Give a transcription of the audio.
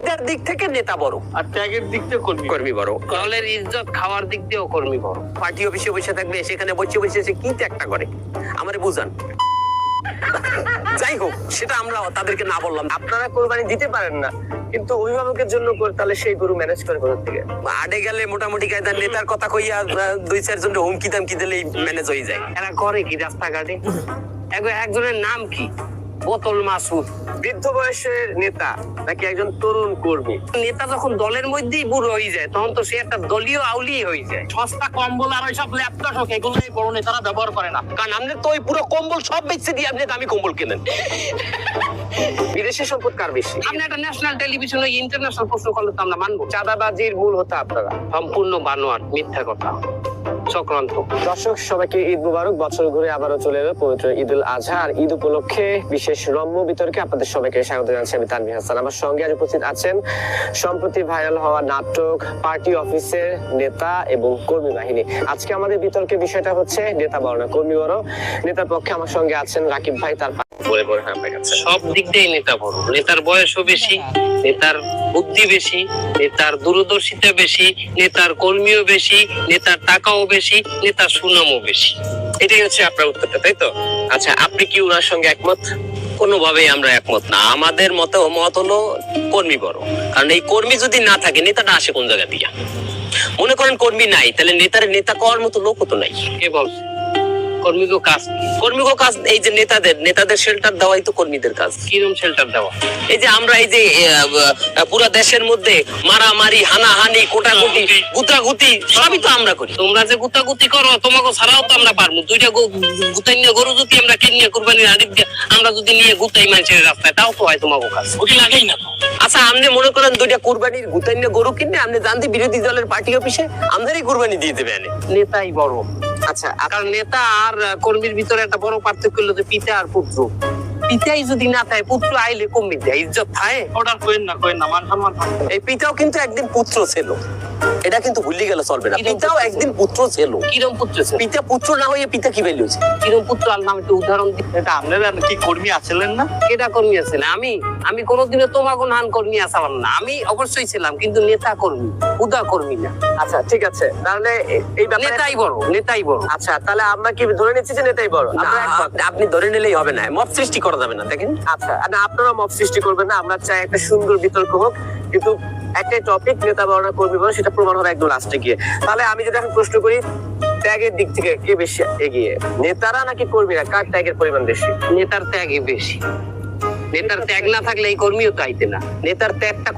দিক থেকে নেতা বড় আর ত্যাগের দিক থেকে কর্মী বড়। দলের ইজ্জত খাওয়ার দিক দিয়েও কর্মী বড়। পার্টি অফিসে বসে থাকবে, সেখানে বসে বসে সে কি ত্যাগটা করে আমারে বুঝান। যাই হোক, সেটা আমরা তাদেরকে না বললাম। আপনারা কোরবানি দিতে পারেন না, কিন্তু অভিভাবকের জন্য তাহলে সেই গরু ম্যানেজ করে কোথা থেকে? আডে গেলে মোটামুটি কায়দার নেতার কথা কইয়া 2-4 জন হুমকি দামকি দিলেই ম্যানেজ হয়ে যায়। এরা করে কি রাস্তাঘাটে? একজনের নাম কি? বোতল মাসুদ। বৃদ্ধ বয়সের নেতা নাকি একজন তরুণ কর্মী? নেতা যখন দলের মধ্যেই বুড়ো হয়ে যায়, তখন তো সে একটা দলীয় আউলি হয়ে যায়। সস্তা কম্বল আর ওইসব ল্যাপটপ এগুলোই বড় নেতারা ব্যবহার করে না। কারণ আপনি তো ওই পুরো কম্বল সব বেচে দিয়ে আপনি দামি কম্বল কেনেন। বিদেশি সম্পদ কার বেশি? আপনি একটা ন্যাশনাল টেলিভিশনে ইন্টারন্যাশনাল প্রশ্ন করলে তো আমরা মানবো? চাঁদাবাজির মূল হতো আপনারা। সম্পূর্ণ বানোয়াট, মিথ্যা কথা, চক্রান্ত। দর্শক সবাইকে ঈদ মুবারক। বছর ঘুরে আবারও চলে এলো পবিত্র ঈদ উল আজহা। আর ঈদ উপলক্ষে বিশেষ রম্য বিতর্কে আপনাদের সবাইকে স্বাগত জানাচ্ছি। আমি তানভীর হাসান। আমার সঙ্গে আজ উপস্থিত আছেন সম্প্রতি ভাইরাল হওয়া নাটক পার্টি অফিসের নেতা এবং কর্মী বাহিনী। আজকে আমাদের বিতর্কের বিষয়টা হচ্ছে নেতা বড় না কর্মী বড়। নেতার পক্ষে আমার সঙ্গে আছেন রাকিব ভাই, তার সব দিক দিয়ে নেতা বড়। নেতার বয়সও বেশি, নেতার বুদ্ধি বেশি, নেতার দূরদর্শিতা বেশি, নেতার কর্মীও বেশি, নেতার টাকাও বেশি, নেতার সুনামও বেশি। এটাই হচ্ছে আপনার উত্তরটা, তাই তো? আচ্ছা, আপনি কি ওনার সঙ্গে একমত? কোনোভাবেই আমরা একমত না। আমাদের মত হলো কর্মী বড়। কারণ এই কর্মী যদি না থাকে, নেতাটা আসে কোন জায়গা দিয়া? মনে করেন কর্মী নাই, তাহলে নেতা করার মতো লোকও তো নাই। কে বলছে? কর্মীকে কাজ কি? কর্মীকে কাজ এই যে নেতাদের শেল্টার দেওয়াই তো কর্মীদের কাজ। কিরম শেল্টার দেওয়া? এই যে আমরা এই যে পুরো দেশের মধ্যে মারামারি, হানাহানি, কোটাকুটি, গুতাগুতি সবই তো আমরা করি। তোমরা যে গুতাগুতি করো, তোমাকে ছাড়াও তো আমরা পারবো। দুইটা গুতাই নিয়ে গরু যদি আমরা কিনে কুরবানির আদিব দিয়ে আমরা যদি নিয়ে গুতাই মানুষের রাস্তায়, তাও তো হয় তোমাকে কাজ। ওকে লাগেই না। আচ্ছা, আপনি মনে করেন 2টা কুরবানির গুতাই নিয়ে গরু কিনে আপনি জানতে বিরোধী দলের পার্টি অফিসে আমাদেরই কুরবানি দিয়ে দেবেন। নেতাই বড়। আচ্ছা, কারণ নেতা আর কর্মীর ভিতরে একটা বড় পার্থক্য হলো যে পিতা আর পুত্র। পিতাই যদি না থাকে, পুত্র আইলে কমে যায়, ইজ্জত থাকে। অর্ডার করেন না, মান সম্মান থাকবে। এই পিতাও কিন্তু একদিন পুত্র ছিল, এটা কিন্তু ভুলে গেলে চলবে না। পিতাও একদিন পুত্র ছিল। কিরম পুত্র ছিল? পিতা পুত্র না হয়ে পিতা কি বেরিয়ে হয়েছে? কিরম পুত্র? আর নাম একটু উদাহরণ দিই। এটা আপনারা কি কর্মী আছিলেন না? কেটা কর্মী আছে না? আমি কোনোদিনও তোমাকে নান কর্মী আসালাম না। আমি অবশ্যই ছিলাম, কিন্তু নেতা কর্মী, উদা কর্মী না। আচ্ছা, ঠিক আছে, তাহলে এই ব্যাপারে নেতাই বড়, নেতাই বড়। আচ্ছা, তাহলে আমরা কি ধরে নিচ্ছি যে নেতাই বড়? না, আপনি ধরে নিলেই হবে না, মত সৃষ্টি করা যাবে না। দেখেন, আচ্ছা, না আপনারা মত সৃষ্টি করবেন না। আমরা চাই একটা সুন্দর বিতর্ক হোক, কিন্তু একটাই টপিক, নেতা বড় না কর্মী বড়, সেটা প্রমাণ হবে একদম লাস্টে গিয়ে। তাহলে আমি যদি এখন প্রশ্ন করি, ত্যাগের দিক থেকে কে বেশি এগিয়ে, নেতারা নাকি কর্মীরা? কার ত্যাগের পরিমাণ বেশি? নেতার ত্যাগই বেশি। নেতার ত্যাগ না থাকলে এই কর্মীও তো আইতে না। নেতার ত্যাগটা